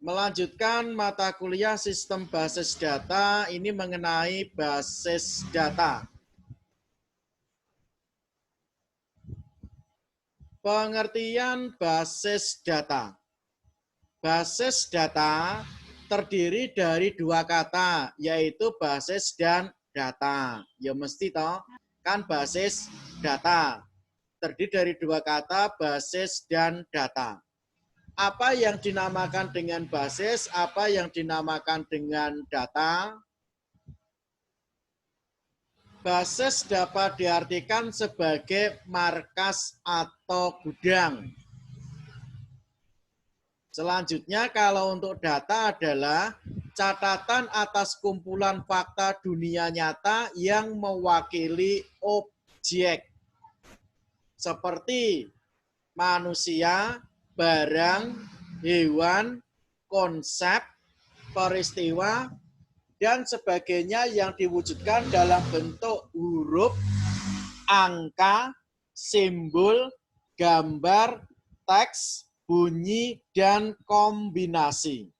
Melanjutkan mata kuliah sistem basis data, ini mengenai basis data. Pengertian basis data. Basis data terdiri dari dua kata, yaitu basis dan data. Ya mesti toh, kan basis data. Terdiri dari dua kata, basis dan data. Apa yang dinamakan dengan basis, apa yang dinamakan dengan data? Basis dapat diartikan sebagai markas atau gudang. Selanjutnya kalau untuk data adalah catatan atas kumpulan fakta dunia nyata yang mewakili objek. Seperti manusia, barang, hewan, konsep, peristiwa, dan sebagainya yang diwujudkan dalam bentuk huruf, angka, simbol, gambar, teks, bunyi, dan kombinasi.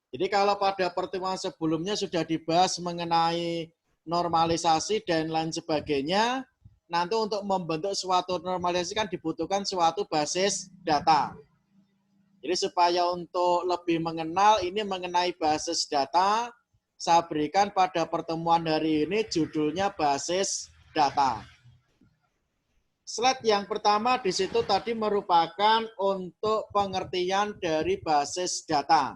Jadi kalau pada pertemuan sebelumnya sudah dibahas mengenai normalisasi dan lain sebagainya, nanti untuk membentuk suatu normalisasi kan dibutuhkan suatu basis data. Jadi supaya untuk lebih mengenal ini mengenai basis data, saya berikan pada pertemuan hari ini judulnya basis data. Slide yang pertama di situ tadi merupakan untuk pengertian dari basis data.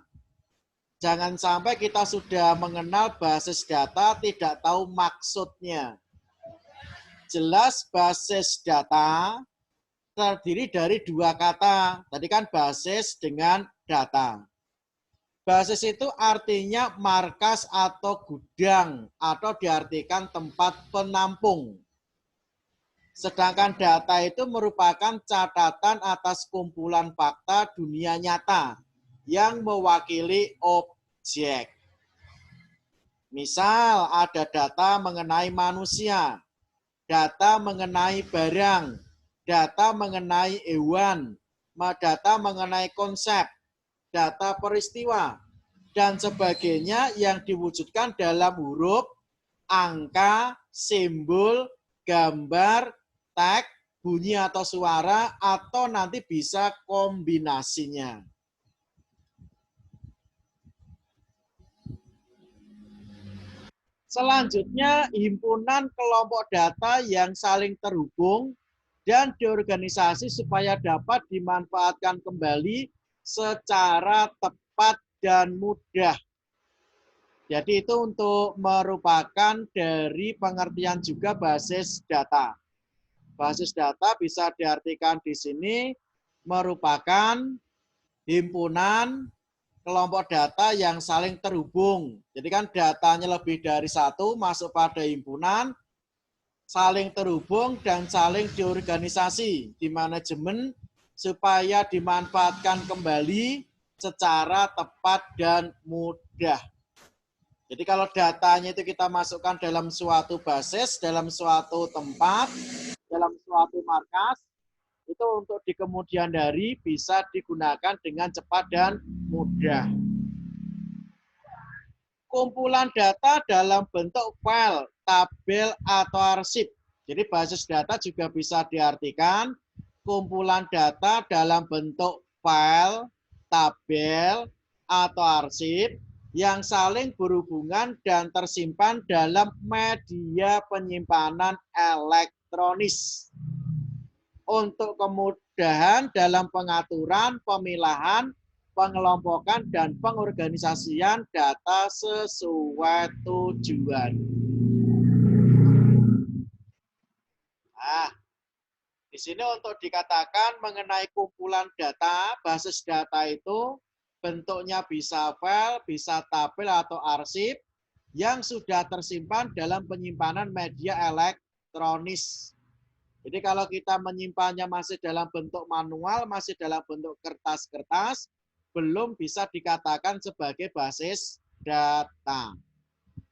Jangan sampai kita sudah mengenal basis data tidak tahu maksudnya. Jelas basis data terdiri dari dua kata. Tadi kan basis dengan data. Basis itu artinya markas atau gudang atau diartikan tempat penampung. Sedangkan data itu merupakan catatan atas kumpulan fakta dunia nyata yang mewakili objek. Misal ada data mengenai manusia, data mengenai barang, data mengenai hewan, data mengenai konsep, data peristiwa, dan sebagainya yang diwujudkan dalam huruf, angka, simbol, gambar, teks, bunyi atau suara, atau nanti bisa kombinasinya. Selanjutnya, himpunan kelompok data yang saling terhubung dan diorganisasi supaya dapat dimanfaatkan kembali secara tepat dan mudah. Jadi itu untuk merupakan dari pengertian juga basis data. Basis data bisa diartikan di sini merupakan himpunan kelompok data yang saling terhubung. Jadi kan datanya lebih dari satu masuk pada himpunan, saling terhubung dan saling diorganisasi di manajemen supaya dimanfaatkan kembali secara tepat dan mudah. Jadi kalau datanya itu kita masukkan dalam suatu basis, dalam suatu tempat, dalam suatu markas, itu untuk di kemudian hari bisa digunakan dengan cepat dan mudah. Kumpulan data dalam bentuk file, tabel, atau arsip. Jadi basis data juga bisa diartikan kumpulan data dalam bentuk file, tabel, atau arsip yang saling berhubungan dan tersimpan dalam media penyimpanan elektronis. Untuk kemudahan dalam pengaturan, pemilahan, pengelompokan, dan pengorganisasian data sesuai tujuan. Nah, di sini untuk dikatakan mengenai kumpulan data, basis data itu bentuknya bisa file, bisa tabel atau arsip yang sudah tersimpan dalam penyimpanan media elektronis. Jadi kalau kita menyimpannya masih dalam bentuk manual, masih dalam bentuk kertas-kertas, belum bisa dikatakan sebagai basis data.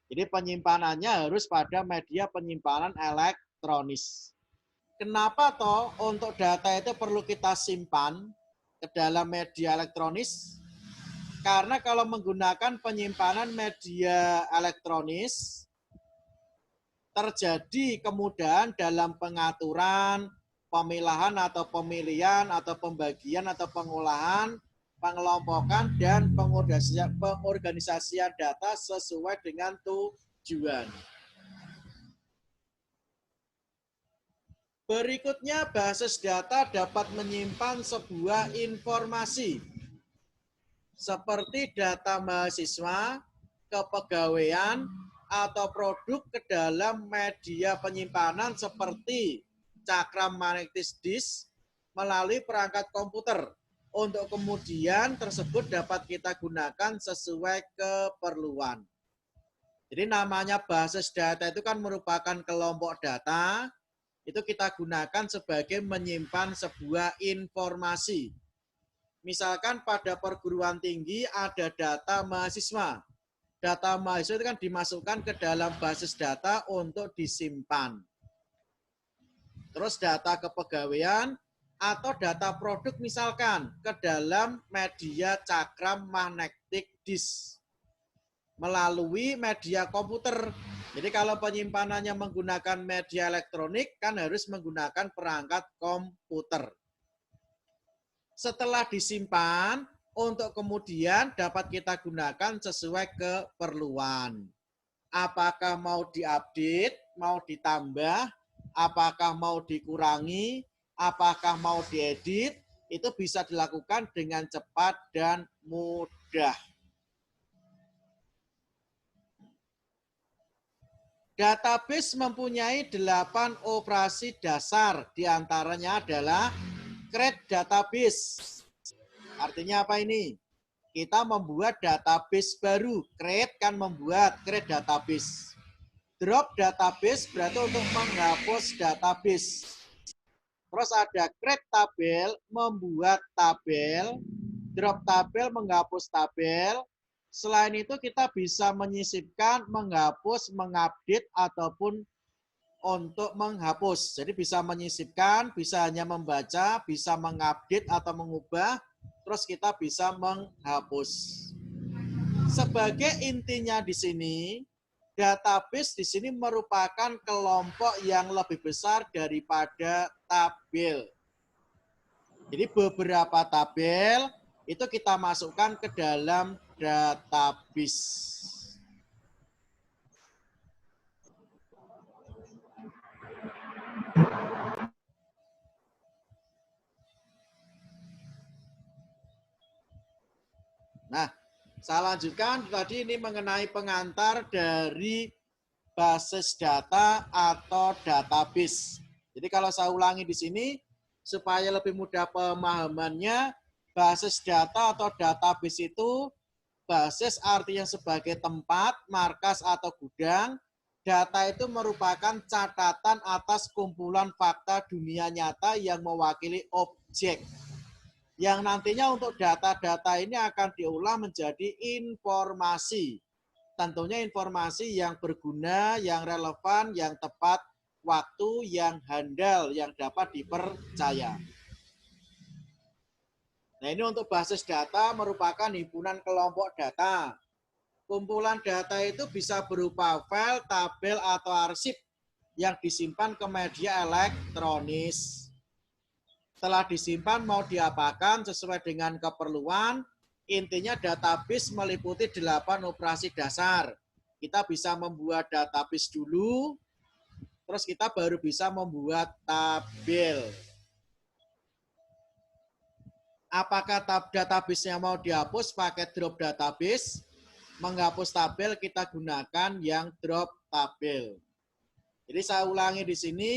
Jadi penyimpanannya harus pada media penyimpanan elektronis. Kenapa toh untuk data itu perlu kita simpan ke dalam media elektronis? Karena kalau menggunakan penyimpanan media elektronis, terjadi kemudahan dalam pengaturan, pemilahan atau pemilihan atau pembagian atau pengolahan, pengelompokan, dan pengorganisasian data sesuai dengan tujuan. Berikutnya, basis data dapat menyimpan sebuah informasi seperti data mahasiswa, kepegawaian, atau produk ke dalam media penyimpanan seperti cakram magnetis disk melalui perangkat komputer. Untuk kemudian tersebut dapat kita gunakan sesuai keperluan. Jadi namanya basis data itu kan merupakan kelompok data, itu kita gunakan sebagai menyimpan sebuah informasi. Misalkan pada perguruan tinggi ada data mahasiswa. Data mahasiswa itu kan dimasukkan ke dalam basis data untuk disimpan. Terus data kepegawaian atau data produk misalkan ke dalam media cakram magnetic disk melalui media komputer. Jadi kalau penyimpanannya menggunakan media elektronik kan harus menggunakan perangkat komputer. Setelah disimpan, untuk kemudian dapat kita gunakan sesuai keperluan. Apakah mau diupdate, mau ditambah, apakah mau dikurangi, apakah mau diedit, itu bisa dilakukan dengan cepat dan mudah. Database mempunyai 8 operasi dasar, diantaranya adalah create database. Artinya apa ini? Kita membuat database baru. Create kan membuat, create database. Drop database berarti untuk menghapus database. Terus ada create tabel, membuat tabel. Drop tabel, menghapus tabel. Selain itu kita bisa menyisipkan, menghapus, mengupdate, ataupun untuk menghapus. Jadi bisa menyisipkan, bisa hanya membaca, bisa mengupdate atau mengubah, terus kita bisa menghapus. Sebagai intinya di sini, database di sini merupakan kelompok yang lebih besar daripada tabel. Jadi beberapa tabel itu kita masukkan ke dalam database. Nah, saya lanjutkan tadi ini mengenai pengantar dari basis data atau database. Jadi kalau saya ulangi di sini supaya lebih mudah pemahamannya, basis data atau database itu basis artinya sebagai tempat, markas atau gudang. Data itu merupakan catatan atas kumpulan fakta dunia nyata yang mewakili objek. Yang nantinya untuk data-data ini akan diolah menjadi informasi. Tentunya informasi yang berguna, yang relevan, yang tepat waktu, yang handal, yang dapat dipercaya. Nah, ini untuk basis data merupakan himpunan kelompok data. Kumpulan data itu bisa berupa file, tabel, atau arsip yang disimpan ke media elektronis. Setelah disimpan mau diapakan sesuai dengan keperluan. Intinya database meliputi 8 operasi dasar. Kita bisa membuat database dulu, terus kita baru bisa membuat tabel. Apakah database-nya mau dihapus pakai drop database? Menghapus tabel kita gunakan yang drop tabel. Jadi saya ulangi di sini,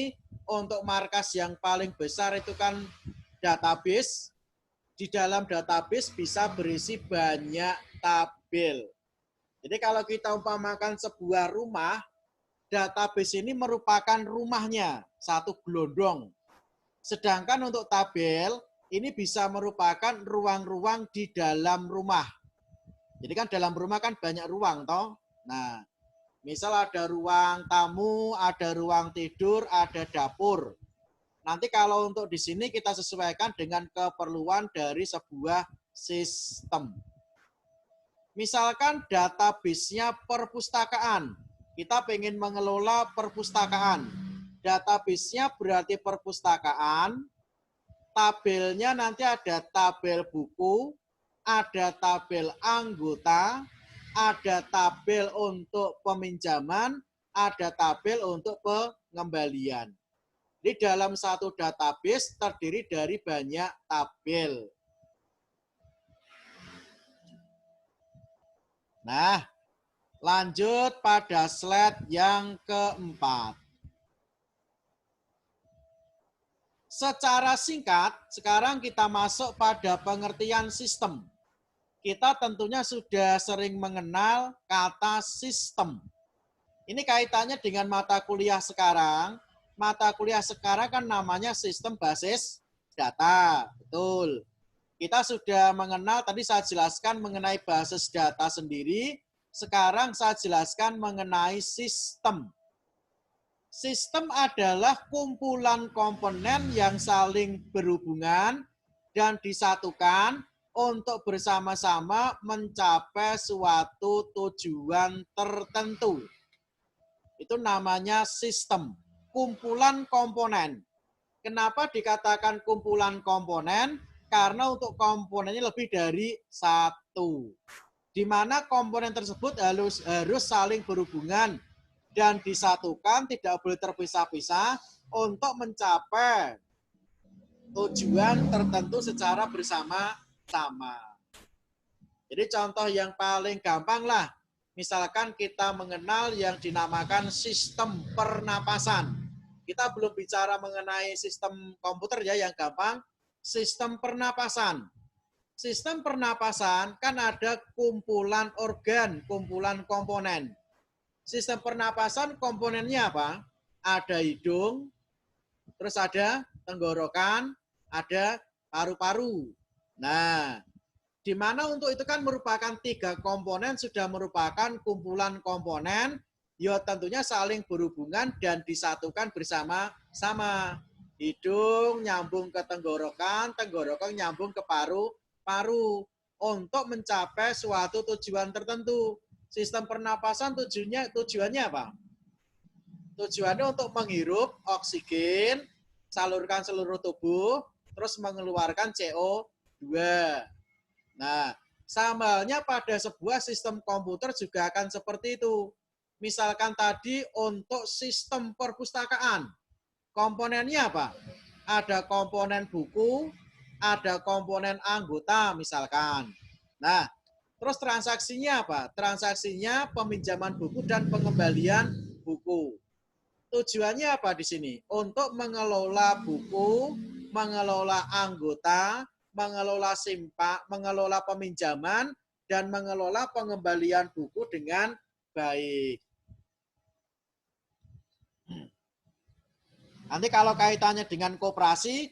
untuk markas yang paling besar itu kan database. Di dalam database bisa berisi banyak tabel. Jadi kalau kita umpamakan sebuah rumah, database ini merupakan rumahnya, satu gelondong. Sedangkan untuk tabel, ini bisa merupakan ruang-ruang di dalam rumah. Jadi kan dalam rumah kan banyak ruang, toh. Nah, misal ada ruang tamu, ada ruang tidur, ada dapur. Nanti kalau untuk di sini kita sesuaikan dengan keperluan dari sebuah sistem. Misalkan database-nya perpustakaan. Kita pengen mengelola perpustakaan. Database-nya berarti perpustakaan. Tabelnya nanti ada tabel buku, ada tabel anggota, ada tabel untuk peminjaman, ada tabel untuk pengembalian. Di dalam satu database terdiri dari banyak tabel. Nah, lanjut pada slide yang keempat. Secara singkat, sekarang kita masuk pada pengertian sistem. Kita tentunya sudah sering mengenal kata sistem. Ini kaitannya dengan mata kuliah sekarang. Mata kuliah sekarang kan namanya sistem basis data. Betul. Kita sudah mengenal, tadi saya jelaskan mengenai basis data sendiri. Sekarang saya jelaskan mengenai sistem. Sistem adalah kumpulan komponen yang saling berhubungan dan disatukan untuk bersama-sama mencapai suatu tujuan tertentu. Itu namanya sistem, kumpulan komponen. Kenapa dikatakan kumpulan komponen? Karena untuk komponennya lebih dari satu. Di mana komponen tersebut harus saling berhubungan dan disatukan, tidak boleh terpisah-pisah untuk mencapai tujuan tertentu secara bersama-sama. Jadi contoh yang paling gampang lah, misalkan kita mengenal yang dinamakan sistem pernapasan. Kita belum bicara mengenai sistem komputer ya, yang gampang, sistem pernapasan. Sistem pernapasan kan ada kumpulan organ, kumpulan komponen. Sistem pernapasan komponennya apa? Ada hidung, terus ada tenggorokan, ada paru-paru. Nah, di mana untuk itu kan merupakan 3 komponen, sudah merupakan kumpulan komponen, ya tentunya saling berhubungan dan disatukan bersama-sama. Hidung nyambung ke tenggorokan, tenggorokan nyambung ke paru-paru untuk mencapai suatu tujuan tertentu. Sistem pernapasan tujuannya apa? Tujuannya untuk menghirup oksigen, salurkan seluruh tubuh, terus mengeluarkan CO2. Nah, sama halnya pada sebuah sistem komputer juga akan seperti itu. Misalkan tadi untuk sistem perpustakaan, komponennya apa? Ada komponen buku, ada komponen anggota misalkan. Nah, terus transaksinya apa? Transaksinya peminjaman buku dan pengembalian buku. Tujuannya apa di sini? Untuk mengelola buku, mengelola anggota, mengelola mengelola peminjaman, dan mengelola pengembalian buku dengan baik. Nanti kalau kaitannya dengan koperasi,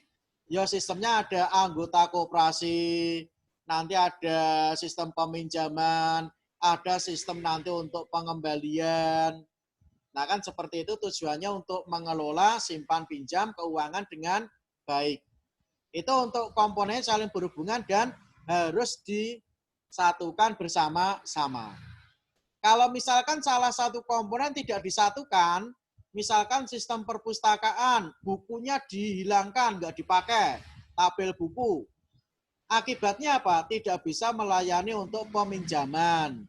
ya sistemnya ada anggota koperasi, nanti ada sistem peminjaman, ada sistem nanti untuk pengembalian. Nah kan seperti itu tujuannya untuk mengelola simpan pinjam keuangan dengan baik. Itu untuk komponen saling berhubungan dan harus disatukan bersama-sama. Kalau misalkan salah satu komponen tidak disatukan, misalkan sistem perpustakaan, bukunya dihilangkan, nggak dipakai, tabel buku. Akibatnya apa? Tidak bisa melayani untuk peminjaman.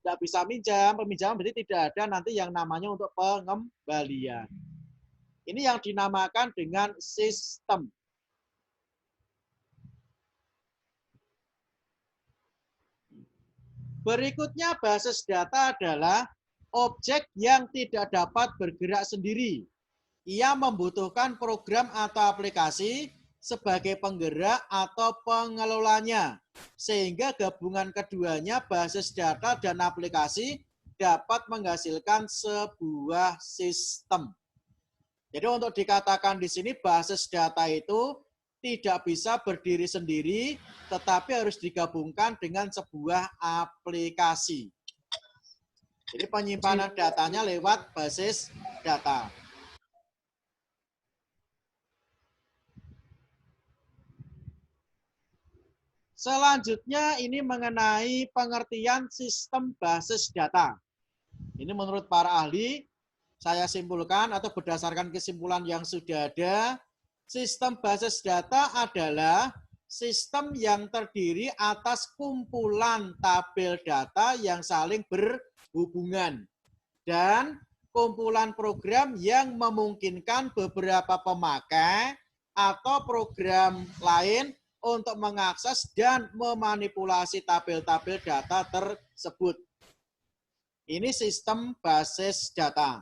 Tidak bisa peminjaman berarti tidak ada nanti yang namanya untuk pengembalian. Ini yang dinamakan dengan sistem. Berikutnya basis data adalah objek yang tidak dapat bergerak sendiri. Ia membutuhkan program atau aplikasi sebagai penggerak atau pengelolanya. Sehingga gabungan keduanya, basis data dan aplikasi, dapat menghasilkan sebuah sistem. Jadi untuk dikatakan di sini basis data itu tidak bisa berdiri sendiri, tetapi harus digabungkan dengan sebuah aplikasi. Jadi penyimpanan datanya lewat basis data. Selanjutnya ini mengenai pengertian sistem basis data. Ini menurut para ahli, saya simpulkan atau berdasarkan kesimpulan yang sudah ada, sistem basis data adalah sistem yang terdiri atas kumpulan tabel data yang saling berhubungan dan kumpulan program yang memungkinkan beberapa pemakai atau program lain untuk mengakses dan memanipulasi tabel-tabel data tersebut. Ini sistem basis data.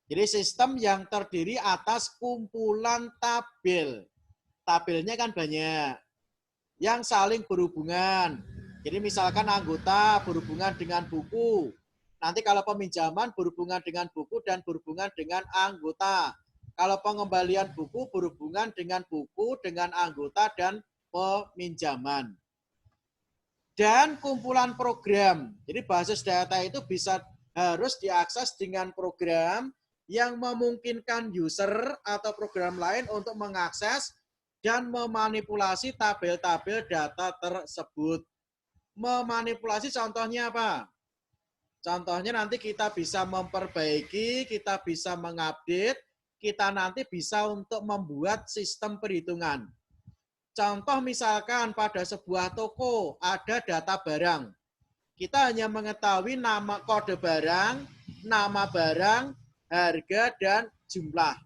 Jadi sistem yang terdiri atas kumpulan tabel. Tabelnya kan banyak. Yang saling berhubungan. Jadi misalkan anggota berhubungan dengan buku. Nanti kalau peminjaman berhubungan dengan buku dan berhubungan dengan anggota. Kalau pengembalian buku berhubungan dengan buku, dengan anggota, dan peminjaman. Dan kumpulan program. Jadi basis data itu harus diakses dengan program yang memungkinkan user atau program lain untuk mengakses dan memanipulasi tabel-tabel data tersebut. Memanipulasi contohnya apa? Contohnya nanti kita bisa memperbaiki, kita bisa mengupdate, kita nanti bisa untuk membuat sistem perhitungan. Contoh misalkan pada sebuah toko ada data barang. Kita hanya mengetahui nama kode barang, nama barang, harga, dan jumlah.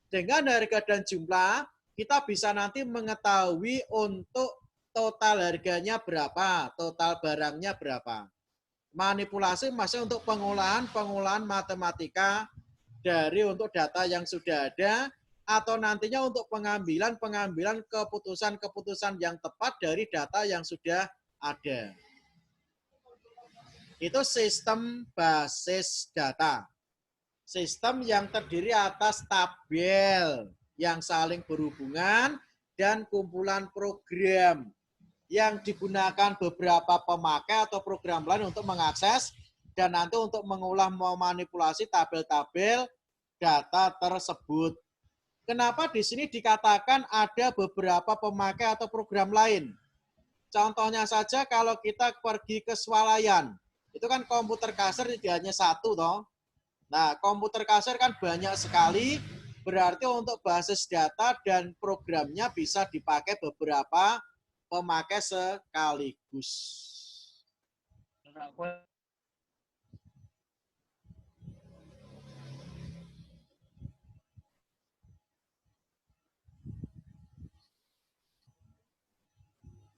Dengan harga dan jumlah, kita bisa nanti mengetahui untuk total harganya berapa, total barangnya berapa. Manipulasi maksudnya untuk pengolahan matematika dari untuk data yang sudah ada, atau nantinya untuk pengambilan keputusan-keputusan yang tepat dari data yang sudah ada. Itu sistem basis data. Sistem yang terdiri atas tabel yang saling berhubungan dan kumpulan program yang digunakan beberapa pemakai atau program lain untuk mengakses dan nanti untuk mengolah memanipulasi tabel-tabel data tersebut. Kenapa di sini dikatakan ada beberapa pemakai atau program lain? Contohnya saja kalau kita pergi ke swalayan, itu kan komputer kasir tidak hanya satu toh. Nah, komputer kasir kan banyak sekali, berarti untuk basis data dan programnya bisa dipakai beberapa pemakai sekaligus.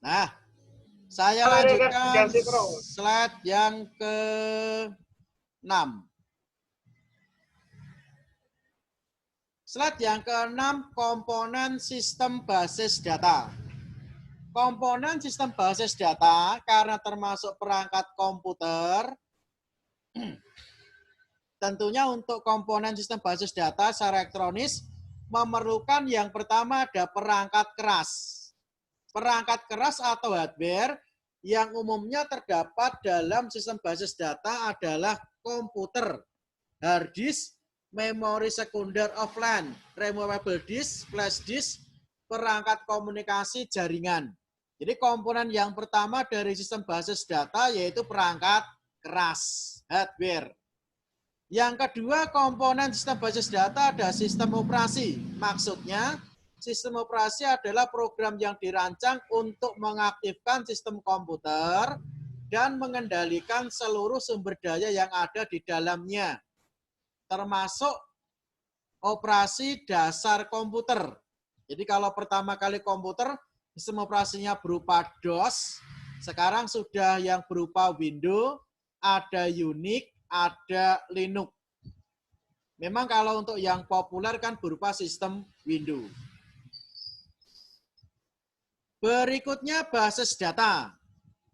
Nah, saya lanjutkan slide yang ke-6. Slide yang ke-6, komponen sistem basis data. Komponen sistem basis data karena termasuk perangkat komputer, tentunya untuk komponen sistem basis data secara elektronis memerlukan yang pertama ada perangkat keras. Perangkat keras atau hardware yang umumnya terdapat dalam sistem basis data adalah komputer, hard disk, memori sekunder offline, removable disk, flash disk, perangkat komunikasi jaringan. Jadi komponen yang pertama dari sistem basis data yaitu perangkat keras, hardware. Yang kedua komponen sistem basis data ada sistem operasi. Maksudnya sistem operasi adalah program yang dirancang untuk mengaktifkan sistem komputer dan mengendalikan seluruh sumber daya yang ada di dalamnya, termasuk operasi dasar komputer. Jadi kalau pertama kali komputer, sistem operasinya berupa DOS, sekarang sudah yang berupa Windows, ada Unix, ada Linux. Memang kalau untuk yang populer kan berupa sistem Windows. Berikutnya basis data.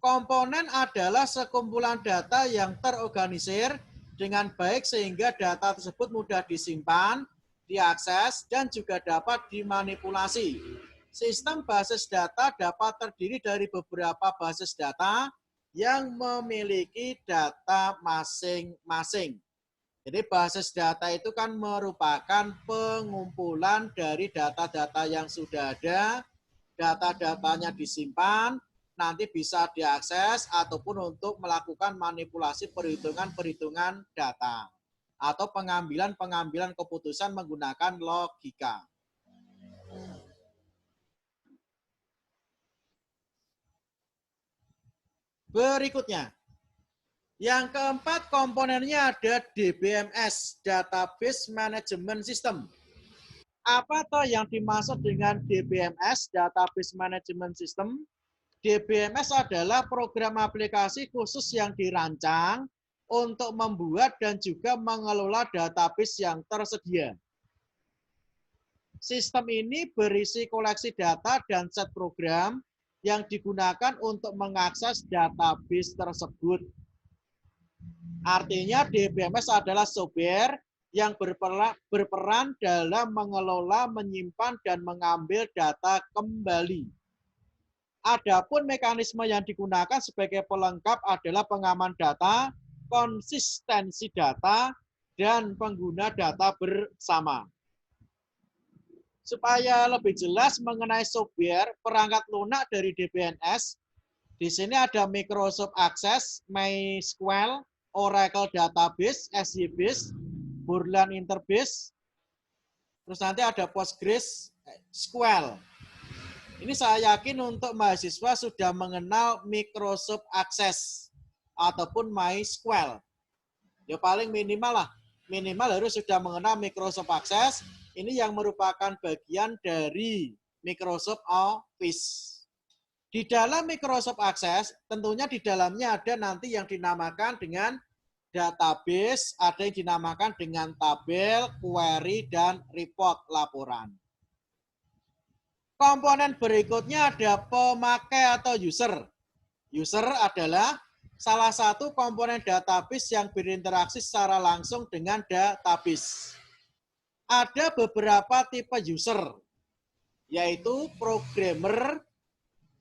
Komponen adalah sekumpulan data yang terorganisir dengan baik sehingga data tersebut mudah disimpan, diakses, dan juga dapat dimanipulasi. Sistem basis data dapat terdiri dari beberapa basis data yang memiliki data masing-masing. Jadi basis data itu kan merupakan pengumpulan dari data-data yang sudah ada, data-datanya disimpan, nanti bisa diakses ataupun untuk melakukan manipulasi perhitungan-perhitungan data atau pengambilan-pengambilan keputusan menggunakan logika. Berikutnya, yang keempat komponennya ada DBMS, Database Management System. Apa toh yang dimaksud dengan DBMS, Database Management System? DBMS adalah program aplikasi khusus yang dirancang untuk membuat dan juga mengelola database yang tersedia. Sistem ini berisi koleksi data dan set program yang digunakan untuk mengakses database tersebut. Artinya DBMS adalah software yang berperan dalam mengelola, menyimpan, dan mengambil data kembali. Adapun mekanisme yang digunakan sebagai pelengkap adalah pengaman data, konsistensi data, dan pengguna data bersama. Supaya lebih jelas mengenai software perangkat lunak dari DBMS, di sini ada Microsoft Access, MySQL, Oracle Database, SQBase, Borland Interbase, terus nanti ada PostgreSQL. Ini saya yakin untuk mahasiswa sudah mengenal Microsoft Access ataupun MySQL. Ya paling minimal lah, minimal harus sudah mengenal Microsoft Access. Ini yang merupakan bagian dari Microsoft Office. Di dalam Microsoft Access, tentunya di dalamnya ada nanti yang dinamakan dengan database, ada yang dinamakan dengan tabel, query, dan report laporan. Komponen berikutnya ada pemakai atau user. User adalah salah satu komponen database yang berinteraksi secara langsung dengan database. Ada beberapa tipe user, yaitu programmer,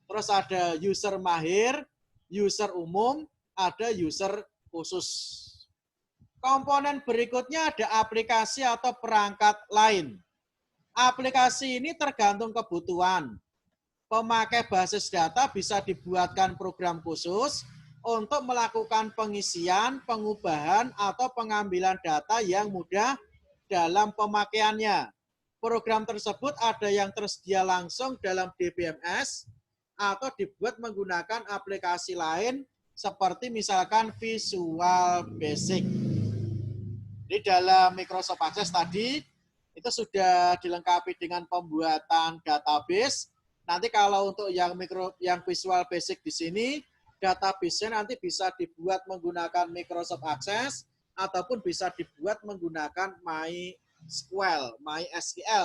terus ada user mahir, user umum, ada user khusus. Komponen berikutnya ada aplikasi atau perangkat lain. Aplikasi ini tergantung kebutuhan. Pemakai basis data bisa dibuatkan program khusus untuk melakukan pengisian, pengubahan, atau pengambilan data yang mudah dalam pemakaiannya. Program tersebut ada yang tersedia langsung dalam DBMS atau dibuat menggunakan aplikasi lain seperti misalkan Visual Basic. Di dalam Microsoft Access tadi itu sudah dilengkapi dengan pembuatan database. Nanti kalau untuk yang Visual Basic di sini, database-nya nanti bisa dibuat menggunakan Microsoft Access ataupun bisa dibuat menggunakan MySQL,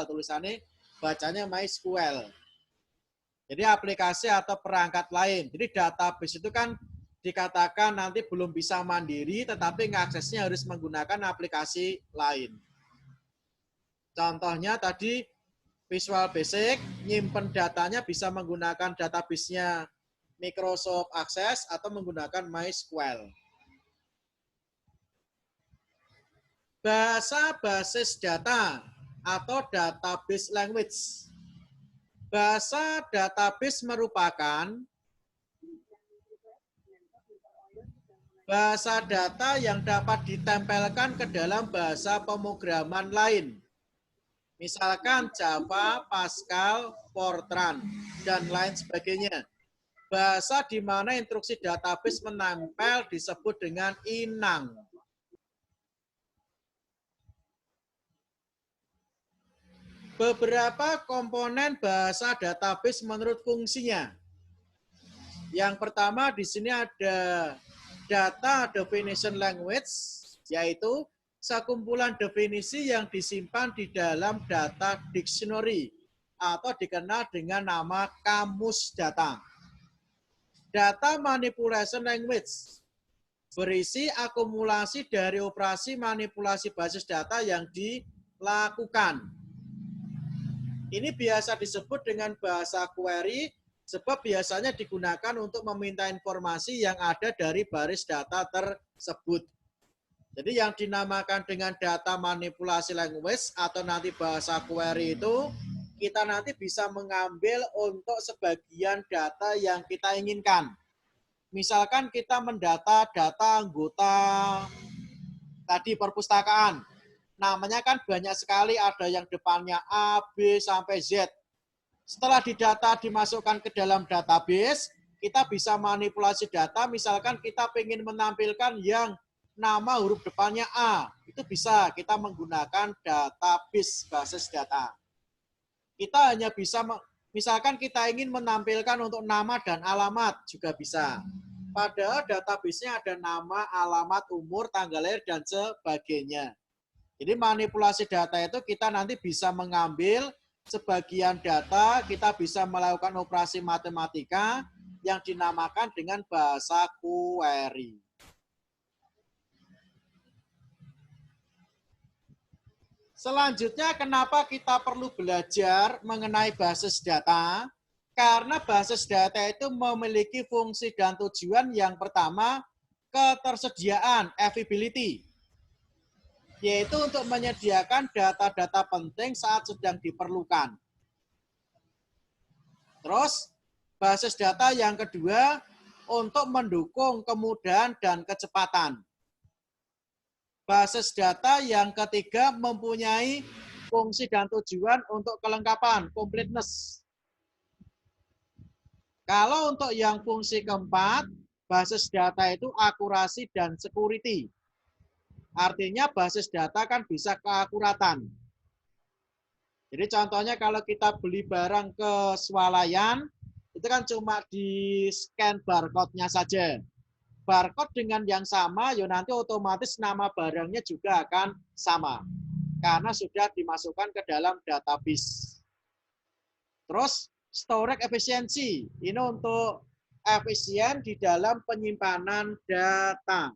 tulisannya bacanya MySQL. Jadi aplikasi atau perangkat lain. Jadi database itu kan dikatakan nanti belum bisa mandiri, tetapi mengaksesnya harus menggunakan aplikasi lain. Contohnya tadi Visual Basic, nyimpen datanya bisa menggunakan database-nya Microsoft Access atau menggunakan MySQL. Bahasa basis data atau database language. Bahasa database merupakan bahasa data yang dapat ditempelkan ke dalam bahasa pemrograman lain. Misalkan Java, Pascal, Fortran, dan lain sebagainya. Bahasa di mana instruksi database menempel disebut dengan inang. Beberapa komponen bahasa database menurut fungsinya. Yang pertama di sini ada data definition language, yaitu sekumpulan definisi yang disimpan di dalam data dictionary atau dikenal dengan nama kamus data. Data manipulation language berisi akumulasi dari operasi manipulasi basis data yang dilakukan. Ini biasa disebut dengan bahasa query sebab biasanya digunakan untuk meminta informasi yang ada dari baris data tersebut. Jadi yang dinamakan dengan data manipulasi language atau nanti bahasa query itu kita nanti bisa mengambil untuk sebagian data yang kita inginkan. Misalkan kita mendata data anggota tadi perpustakaan. Namanya kan banyak sekali, ada yang depannya A, B, sampai Z. Setelah didata dimasukkan ke dalam database, kita bisa manipulasi data, misalkan kita ingin menampilkan yang nama huruf depannya A, itu bisa kita menggunakan database basis data. Kita hanya bisa, misalkan kita ingin menampilkan untuk nama dan alamat, juga bisa. Padahal database-nya ada nama, alamat, umur, tanggal lahir, dan sebagainya. Jadi manipulasi data itu kita nanti bisa mengambil sebagian data, kita bisa melakukan operasi matematika yang dinamakan dengan bahasa query. Selanjutnya, kenapa kita perlu belajar mengenai basis data? Karena basis data itu memiliki fungsi dan tujuan yang pertama, ketersediaan, availability, yaitu untuk menyediakan data-data penting saat sedang diperlukan. Terus, basis data yang kedua, untuk mendukung kemudahan dan kecepatan. Basis data yang ketiga mempunyai fungsi dan tujuan untuk kelengkapan, completeness. Kalau untuk yang fungsi keempat, basis data itu akurasi dan security. Artinya basis data kan bisa keakuratan. Jadi contohnya kalau kita beli barang ke swalayan, itu kan cuma di scan barcode-nya saja. Barcode dengan yang sama, ya nanti otomatis nama barangnya juga akan sama. Karena sudah dimasukkan ke dalam database. Terus, storage efisiensi. Ini untuk efisien di dalam penyimpanan data.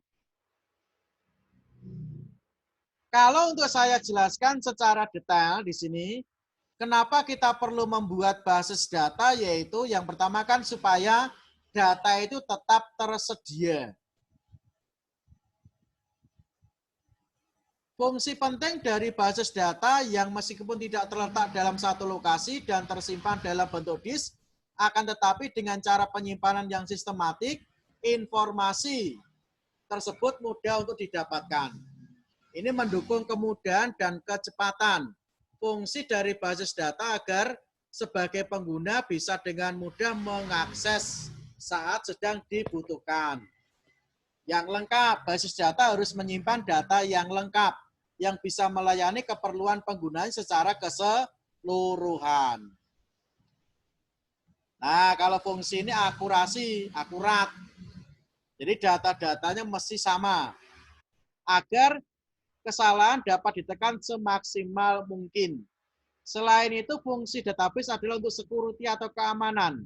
Kalau untuk saya jelaskan secara detail di sini, kenapa kita perlu membuat basis data, yaitu yang pertama kan supaya data itu tetap tersedia. Fungsi penting dari basis data yang meskipun tidak terletak dalam satu lokasi dan tersimpan dalam bentuk disk, akan tetapi dengan cara penyimpanan yang sistematik, informasi tersebut mudah untuk didapatkan. Ini mendukung kemudahan dan kecepatan. Fungsi dari basis data agar sebagai pengguna bisa dengan mudah mengakses saat sedang dibutuhkan. Yang lengkap, basis data harus menyimpan data yang lengkap, yang bisa melayani keperluan penggunaan secara keseluruhan. Nah, kalau fungsi ini akurasi, akurat. Jadi data-datanya mesti sama. Agar kesalahan dapat ditekan semaksimal mungkin. Selain itu, fungsi database adalah untuk security atau keamanan.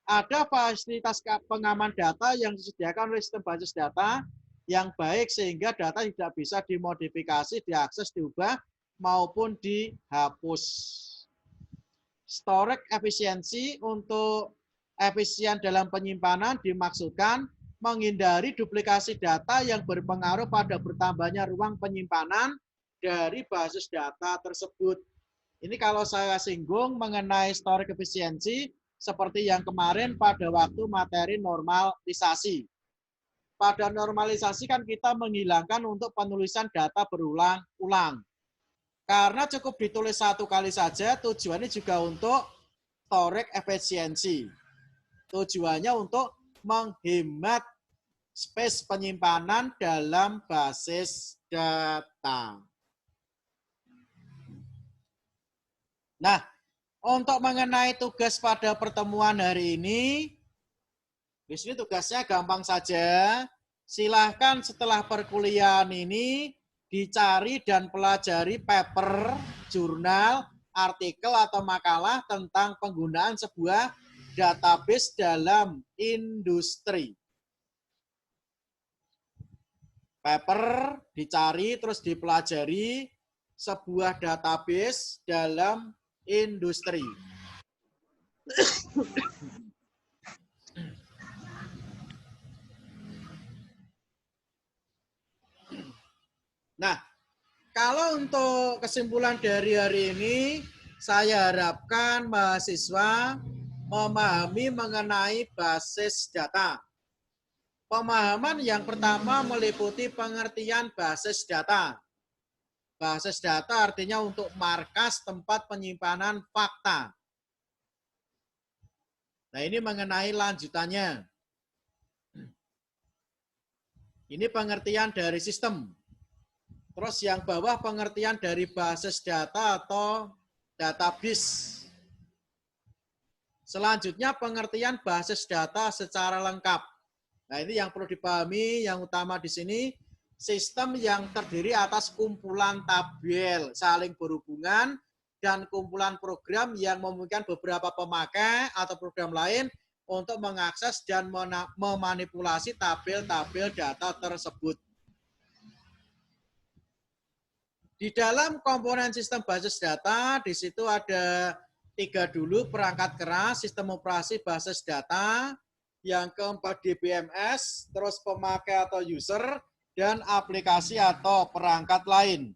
Ada fasilitas pengaman data yang disediakan oleh sistem basis data yang baik sehingga data tidak bisa dimodifikasi, diakses, diubah, maupun dihapus. Storage efisiensi untuk efisien dalam penyimpanan dimaksudkan menghindari duplikasi data yang berpengaruh pada bertambahnya ruang penyimpanan dari basis data tersebut. Ini kalau saya singgung mengenai storage efisiensi, seperti yang kemarin pada waktu materi normalisasi. Pada normalisasi kan kita menghilangkan untuk penulisan data berulang-ulang. Karena cukup ditulis satu kali saja, tujuannya juga untuk storage efisiensi. Tujuannya untuk menghemat space penyimpanan dalam basis data. Nah, untuk mengenai tugas pada pertemuan hari ini, di sini tugasnya gampang saja. Silahkan setelah perkuliahan ini dicari dan pelajari paper, jurnal, artikel atau makalah tentang penggunaan sebuah database dalam industri. Paper dicari terus dipelajari sebuah database dalam industri. Nah, Kalau untuk kesimpulan dari hari ini, saya harapkan mahasiswa memahami mengenai basis data. Pemahaman yang pertama meliputi pengertian basis data. Basis data artinya untuk markas tempat penyimpanan fakta. Nah, ini mengenai lanjutannya. Ini pengertian dari sistem. Terus yang bawah pengertian dari basis data atau database. Selanjutnya pengertian basis data secara lengkap. Nah, ini yang perlu dipahami, yang utama di sini, sistem yang terdiri atas kumpulan tabel saling berhubungan dan kumpulan program yang memungkinkan beberapa pemakai atau program lain untuk mengakses dan memanipulasi tabel-tabel data tersebut. Di dalam komponen sistem basis data, di situ ada 3 dulu, perangkat keras, sistem operasi basis data, yang keempat DBMS, terus pemakai atau user, dan aplikasi atau perangkat lain.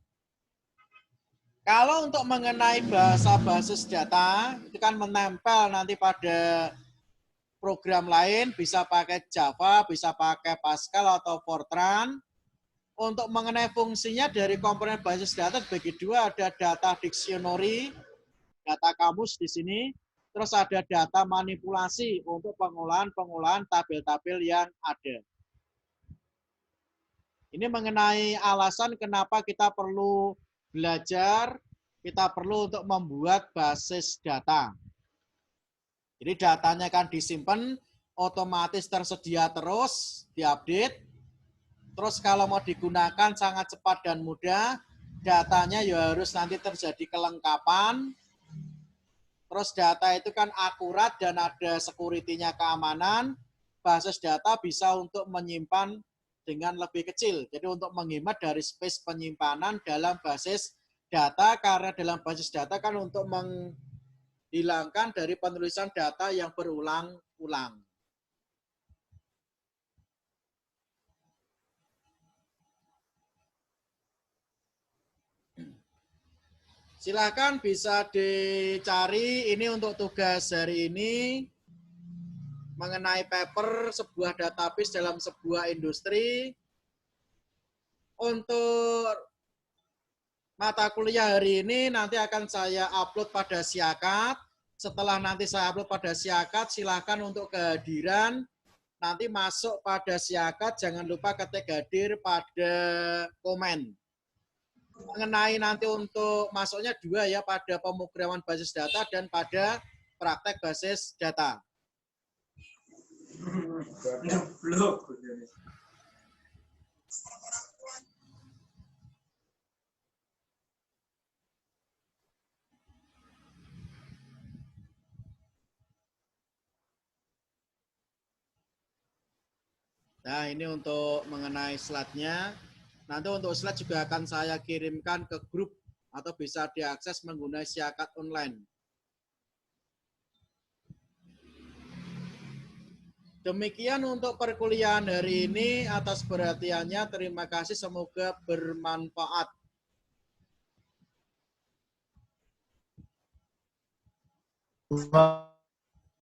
Kalau untuk mengenai bahasa basis data, itu kan menempel nanti pada program lain, bisa pakai Java, bisa pakai Pascal atau Fortran. Untuk mengenai fungsinya dari komponen basis data dibagi dua, ada data dictionary, data kamus di sini, terus ada data manipulasi untuk pengolahan tabel-tabel yang ada. Ini mengenai alasan kenapa kita perlu belajar, kita perlu untuk membuat basis data. Jadi datanya kan disimpan, otomatis tersedia terus, diupdate. Terus kalau mau digunakan sangat cepat dan mudah, datanya ya harus nanti terjadi kelengkapan. Terus data itu kan akurat dan ada security-nya, keamanan. Basis data bisa untuk menyimpan dengan lebih kecil. Jadi untuk menghemat dari space penyimpanan dalam basis data, karena dalam basis data kan untuk menghilangkan dari penulisan data yang berulang-ulang. Silakan bisa dicari ini untuk tugas hari ini mengenai paper sebuah database dalam sebuah industri. Untuk mata kuliah hari ini nanti akan saya upload pada Siakat. Setelah nanti saya upload pada Siakat, silakan untuk kehadiran. Nanti masuk pada Siakat, jangan lupa ketik hadir pada komen. Mengenai nanti untuk masuknya dua ya, pada pemrograman basis data dan pada praktek basis data. Nah, ini untuk mengenai slide-nya. Nanti untuk slide juga akan saya kirimkan ke grup atau bisa diakses menggunakan Siakat online. Demikian untuk perkuliahan hari ini. Atas perhatiannya, terima kasih. Semoga bermanfaat.